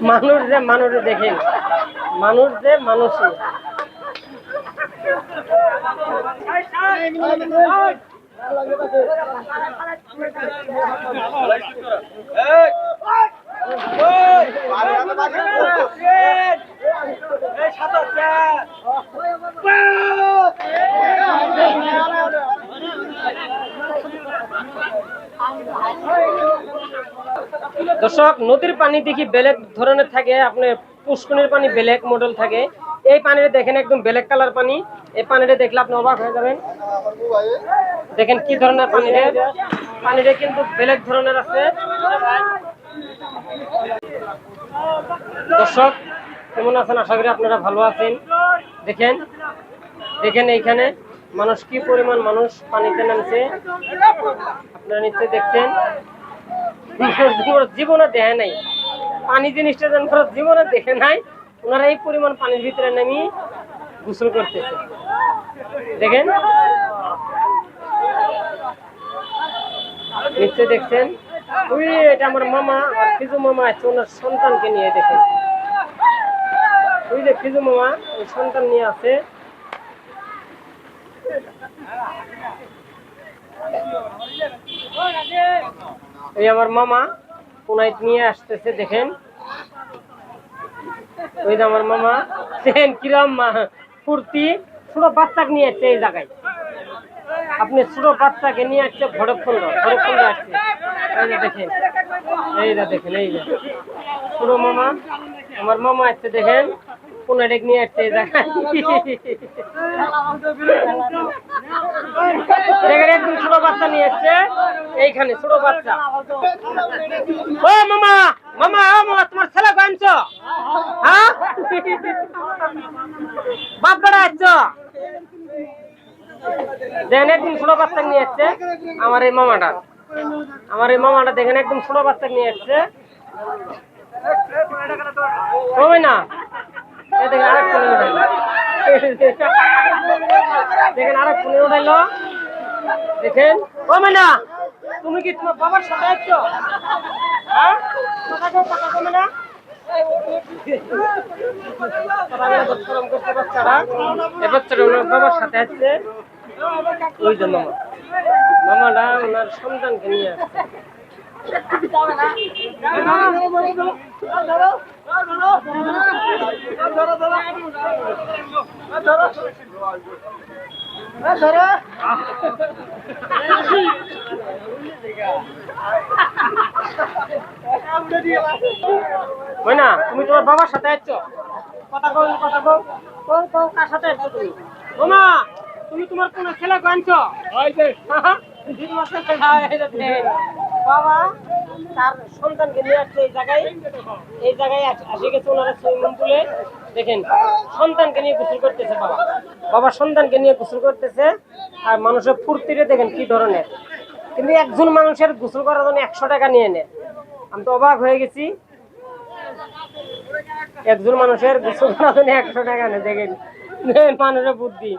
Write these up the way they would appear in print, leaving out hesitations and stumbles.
মানুষ যে মানুষ দেখেন, মানুষ যে মানুষই। দর্শক, নদীর পানি দেখি বেলেগ ধরনের থাকে, আপনার পুষ্করিণীর পানি বেলেগ মডেল থাকে। এই পানিটা দেখেন একদম বেলেগ কালার পানি। এই পানিটা দেখলে আপনি অবাক হয়ে যাবেন। দেখেন কি ধরনের পানিটা, পানিটা কিন্তু বেলেগ ধরনের আছে। দর্শক কেমন আছেন? আশা করি আপনারা ভালো আছেন। দেখেন দেখেন এইখানে মানুষ কি পরিমাণ মানুষ পানিতে নামছে আপনারা নিশ্চয়ই দেখছেন। জীবনে দেখে নাই পানি জিনিসটা, যেন জীবনে দেখে নাই। ওনারা এই পরিমাণ পানির ভিতরে নেমে গোসল করতেছে। দেখেন নিশ্চয়ই দেখছেন। ওই এটা আমার মামা, আর ফিজু মামা আছে ওনার সন্তানকে নিয়ে। দেখেন ওই যে ফিজু মামা ওই সন্তান নিয়ে আছে। এই আমার মামা কোনায় নিয়ে আসতেছে। দেখেন ওই যে আমার মামা, দেখেন কিরম ফুর্তি। ছোট বাচ্চাকে নিয়ে আসছে এই জায়গায়। আপনি ছোট বাচ্চাকে নিয়ে আসছে ভৈরবকুণ্ড আসছে। এই যে দেখেন, এই যে দেখেন, এই যে ছোট মামা, আমার মামা আসছে। দেখেন কোনায় নিয়ে আসছে এই জায়গায়। দেখেন একদম ছোট বাচ্চা নিয়ে আসছে এইখানে, ছোট বাচ্চা। ও মামা, মামা মামা তোমার ছেলে আনছ? হ্যাঁ বাপ বেড়া আসছ? দেখেন একদম ছোট বাচ্চা নিয়ে আসছে আমার এই মামাটা। আমার এই মামাটা দেখেন একদম ছোট বাচ্চা নিয়ে আসছে। হবে না, দেখেন আরেক ফোনে উঠাইলো। দেখেন আরেক ফোনে উঠাইলো। দেখেন ও মেনা, তুমি কি তোমার বাবার সাথে আসছো? হ্যাঁ কথা কমে না। বাচ্চারা এই বাচ্চারা ওনার বাবার সাথে আসছে। ওই যে মামা, মামাটা ওনার সন্তানকে নিয়ে আসছে। না তুমি তোমার বাবার সাথে আসছো? কথা কও, কথা কও, কার সাথে আসছো তুমি? মামা তুমি তোমার কোন ছেলে আনছো? বাবা তার সন্তানকে নিয়ে আসছে এই জায়গায়। এই জায়গায় আসে গেছে ওনারা সুইমিং পুলে। দেখেন সন্তানকে নিয়ে গোসল করতেছে বাবা। বাবা সন্তানকে নিয়ে গোসল করতেছে। আর মানুষের ফুর্তিতে দেখেন কি ধরনের। কিন্তু একজন মানুষের গোসল করার জন্য 100 টাকা নিয়ে নেয়। আমি তো অবাক হয়ে গেছি। একজন মানুষের গোসল করার জন্য 100 টাকা নেয়। দেখেন মানুষের বুদ্ধি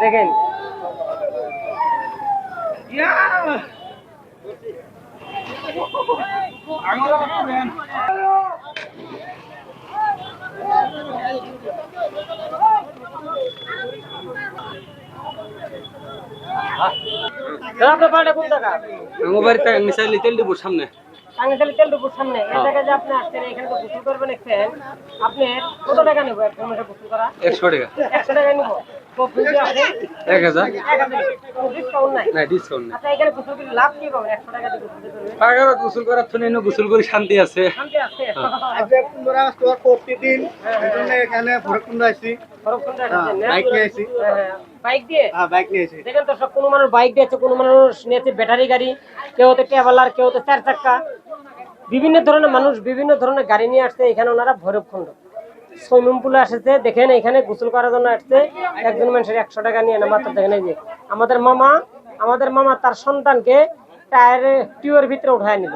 দেখেন। আপনার বাড়িটা কোন জায়গা? আমার বাড়িতে মিসাইলি তেল ডিপোর সামনে। তেল ডিপোর সামনে। এই জায়গায় যে আপনি আসছেন এখানে তো গোসল করবেন, দেখছেন আপনার কত টাকা নেবো এক ঘন্টা গোসল করা? 100 টাকা। 100 টাকা নিব। 1000। ডিসকাউন্ট নাই? না ডিসকাউন্ট নাই। আচ্ছা এখানে গোসল করে লাভ কি পাবেন? 100 টাকা দিয়ে গোসল করবেন। টাকা গোসল করার জন্য গোসল করে শান্তি আছে। শান্তি আছে। আজকে তোমরা স্টোর প্রতিদিন এজন্য এখানে ভৈরবকুণ্ড আসছি। ভৈরবকুণ্ড আসছেন না? বাইক নিয়ে আসছি। বাইক দিয়ে? হ্যাঁ বাইক নিয়ে আসছি। দেখেন তো সব, কোনো মানুষ বাইক দিয়েছে, কোনো মানুষ নিয়েছে ব্যাটারি গাড়ি, কেউ হতে ট্রাভেলার, কেউ হতে 4 চাক্কা। বিভিন্ন ধরনের মানুষ বিভিন্ন ধরনের গাড়ি নিয়ে আসছে এখানে। ওনারা ভৈরবকুণ্ড সুইমিং পুলে আসছে। দেখেন এখানে গোসল করার জন্য আসছে। একজন মানুষের 100 টাকা নিয়ে না মাত্র। দেখেন এই যে আমাদের মামা তার সন্তানকে টায়ারের টিউবের ভিতরে উঠায় নিল।